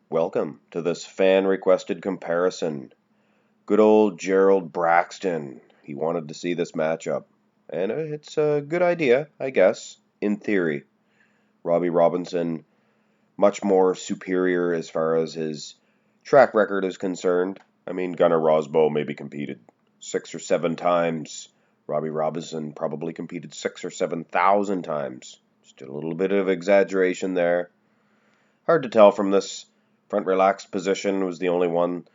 Welcome to this fan-requested comparison. Good old Gerald Braxton. He wanted to see this matchup. And it's a good idea, I guess, in theory. Robbie Robinson, much more superior as far as his track record is concerned. I mean, Gunnar Rosbo maybe competed 6 or 7 times. Robbie Robinson probably competed 6 or 7,000 times. Just a little bit of exaggeration there. Hard to tell from this. Front relaxed position was the only one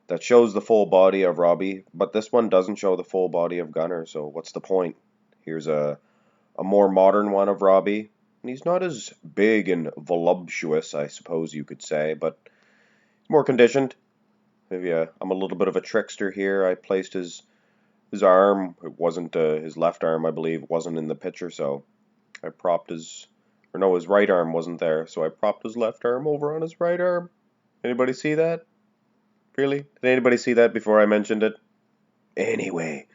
that shows the full body of Robbie, but this one doesn't show the full body of Gunnar, so what's the point? Here's a more modern one of Robbie, and he's not as big and voluptuous, I suppose you could say, but he's more conditioned. Maybe I'm a little bit of a trickster here. I placed his arm, it wasn't his left arm, I believe, wasn't in the picture, so I propped his right arm wasn't there, so I propped his left arm over on his right arm. Anybody see that? Really? Did anybody see that before I mentioned it? Anyway,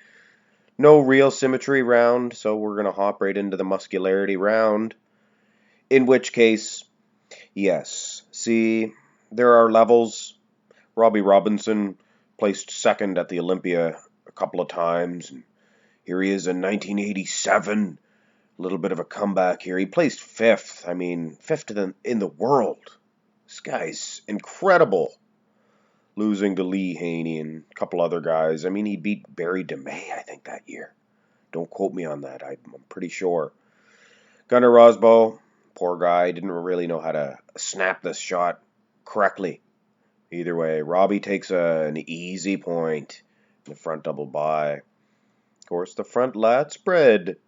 no real symmetry round, so we're going to hop right into the muscularity round. In which case, yes. See, there are levels. Robbie Robinson placed second at the Olympia a couple of times, and here he is in 1987. A little bit of a comeback here. He placed fifth. I mean, fifth in the world. This guy's incredible. Losing to Lee Haney and a couple other guys. I mean, he beat Barry DeMay, I think, that year. Don't quote me on that. I'm pretty sure. Gunnar Rosbo, poor guy, didn't really know how to snap this shot correctly. Either way, Robbie takes an easy point in the front double by. Of course, the front lat spread.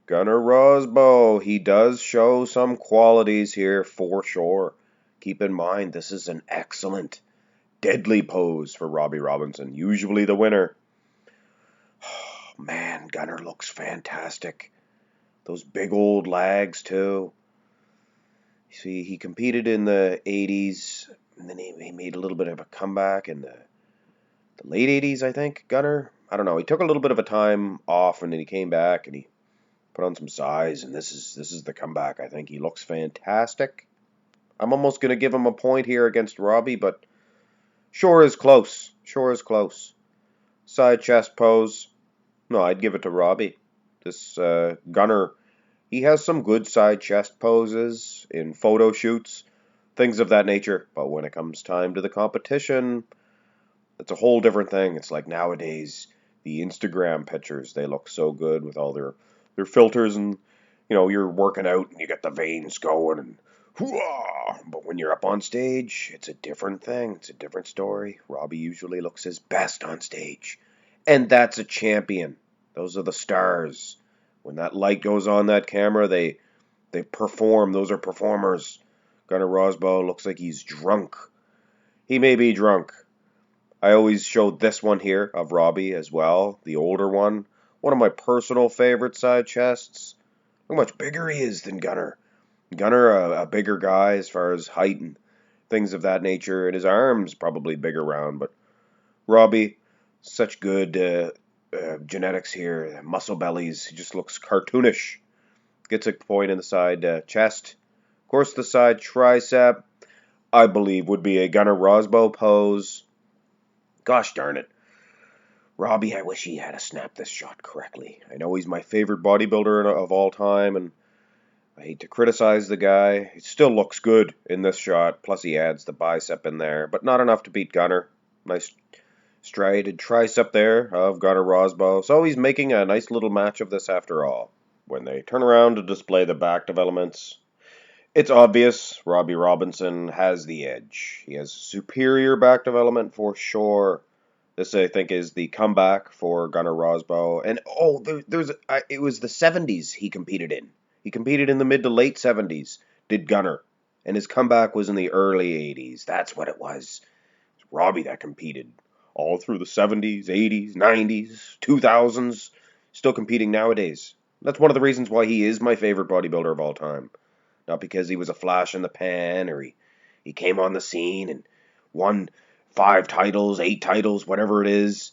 Gunnar Rosbo, he does show some qualities here for sure. Keep in mind, this is an excellent, deadly pose for Robbie Robinson, usually the winner. Oh, man, Gunnar looks fantastic. Those big old legs, too. See, he competed in the 80s, and then he made a little bit of a comeback in the late 80s, I think, Gunnar. I don't know. He took a little bit of a time off, and then he came back, and he put on some size, and this is the comeback. I think he looks fantastic. I'm almost going to give him a point here against Robbie, but sure is close. Sure is close. Side chest pose. No, I'd give it to Robbie. This Gunnar, he has some good side chest poses in photo shoots, things of that nature. But when it comes time to the competition, it's a whole different thing. It's like nowadays, the Instagram pictures, they look so good with all their filters, and you're working out and you got the veins going and hoo-ah! But when you're up on stage, it's a different thing. It's a different story. Robbie usually looks his best on stage, and that's a champion. Those are the stars. When that light goes on that camera, they perform. Those are performers. Gunnar Rosbo looks like he's drunk. He may be drunk. I always showed this one here of Robbie as well, the older one. One of my personal favorite side chests. Look how much bigger he is than Gunnar. Gunnar, a bigger guy as far as height and things of that nature, and his arms probably bigger round. But Robbie, such good genetics here, muscle bellies. He just looks cartoonish. Gets a point in the side chest. Of course, the side tricep, I believe, would be a Gunnar Rosbo pose. Gosh darn it. Robbie, I wish he had snapped this shot correctly. I know he's my favorite bodybuilder of all time, and I hate to criticize the guy. He still looks good in this shot, plus he adds the bicep in there, but not enough to beat Gunnar. Nice striated tricep there of Gunnar Rosbo, so he's making a nice little match of this after all. When they turn around to display the back developments, it's obvious Robbie Robinson has the edge. He has superior back development for sure. This, I think, is the comeback for Gunnar Rosbo. And, it was the 70s he competed in. He competed in the mid to late 70s, did Gunnar. And his comeback was in the early 80s. That's what it was. It was Robbie that competed all through the 70s, 80s, 90s, 2000s. Still competing nowadays. That's one of the reasons why he is my favorite bodybuilder of all time. Not because he was a flash in the pan or he came on the scene and won 5 titles, 8 titles, whatever it is,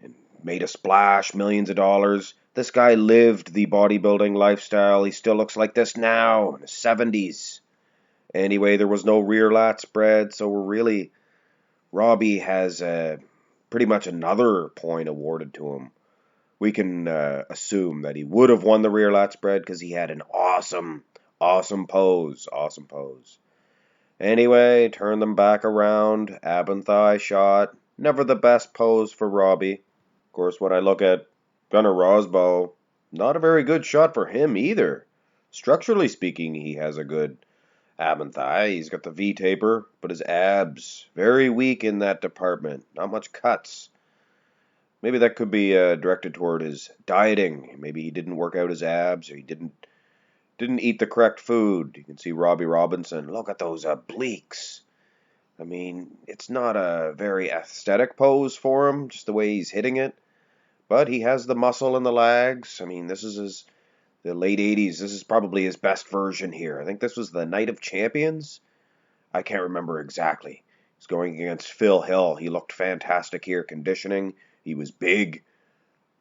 and made a splash, millions of dollars. This guy lived the bodybuilding lifestyle. He still looks like this now in his 70s. Anyway, there was no rear lat spread, so Robby has pretty much another point awarded to him. We can assume that he would have won the rear lat spread because he had an awesome pose. Awesome pose. Anyway, turn them back around. Ab and thigh shot. Never the best pose for Robby. Of course, when I look at Gunnar Rosbo, not a very good shot for him either. Structurally speaking, he has a good ab and thigh. He's got the V taper, but his abs, very weak in that department. Not much cuts. Maybe that could be directed toward his dieting. Maybe he didn't work out his abs, or he didn't eat the correct food. You can see Robbie Robinson. Look at those obliques. I mean, it's not a very aesthetic pose for him, just the way he's hitting it. But he has the muscle and the legs. I mean, this is the late 80s. This is probably his best version here. I think this was the Night of Champions. I can't remember exactly. He's going against Phil Hill. He looked fantastic here, conditioning. He was big.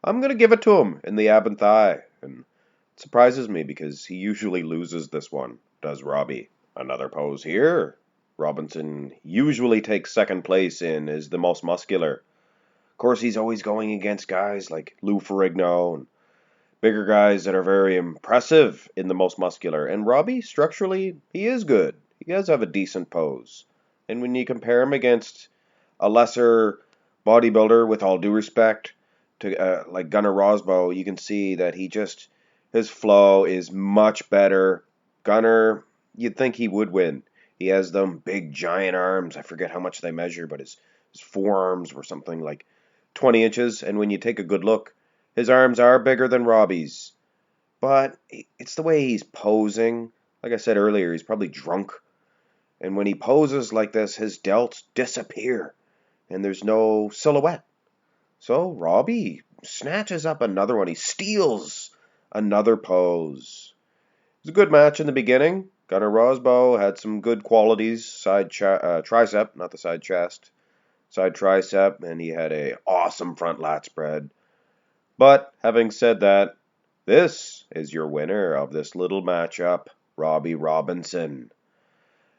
I'm going to give it to him in the ab and thigh. And it surprises me because he usually loses this one, does Robby. Another pose here. Robinson usually takes second place in is the most muscular. Of course, he's always going against guys like Lou Ferrigno and bigger guys that are very impressive in the most muscular. And Robby, structurally, he is good. He does have a decent pose. And when you compare him against a lesser bodybuilder, with all due respect to like Gunnar Rosbo, you can see that his flow is much better. Gunnar, you'd think he would win. He has them big giant arms. I forget how much they measure, but his forearms were something like 20 inches. And when you take a good look, his arms are bigger than Robby's. But it's the way he's posing. Like I said earlier, he's probably drunk. And when he poses like this, his delts disappear. And there's no silhouette. So Robby snatches up another one. He steals another pose. It was a good match in the beginning. Gunnar Rosbo had some good qualities. Side tricep, not the side chest. Side tricep, and he had a awesome front lat spread. But having said that, this is your winner of this little matchup, Robby Robinson.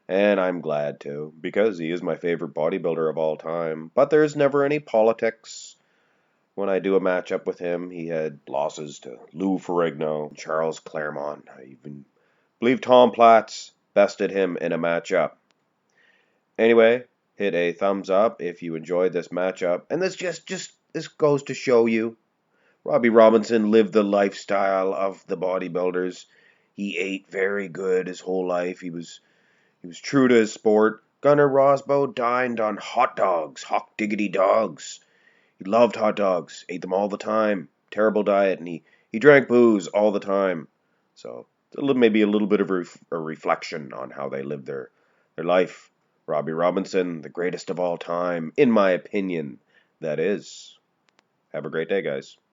And I'm glad to, because he is my favorite bodybuilder of all time. But there's never any politics. When I do a matchup with him, he had losses to Lou Ferrigno, Charles Claremont. I even believe Tom Platz bested him in a matchup. Anyway, hit a thumbs up if you enjoyed this matchup. And this this goes to show you, Robby Robinson lived the lifestyle of the bodybuilders. He ate very good his whole life. He was true to his sport. Gunnar Rosbo dined on hot dogs, hot diggity dogs. He loved hot dogs, ate them all the time. Terrible diet, and he drank booze all the time. So maybe a little bit of a reflection on how they lived their life. Robby Robinson, the greatest of all time, in my opinion, that is. Have a great day, guys.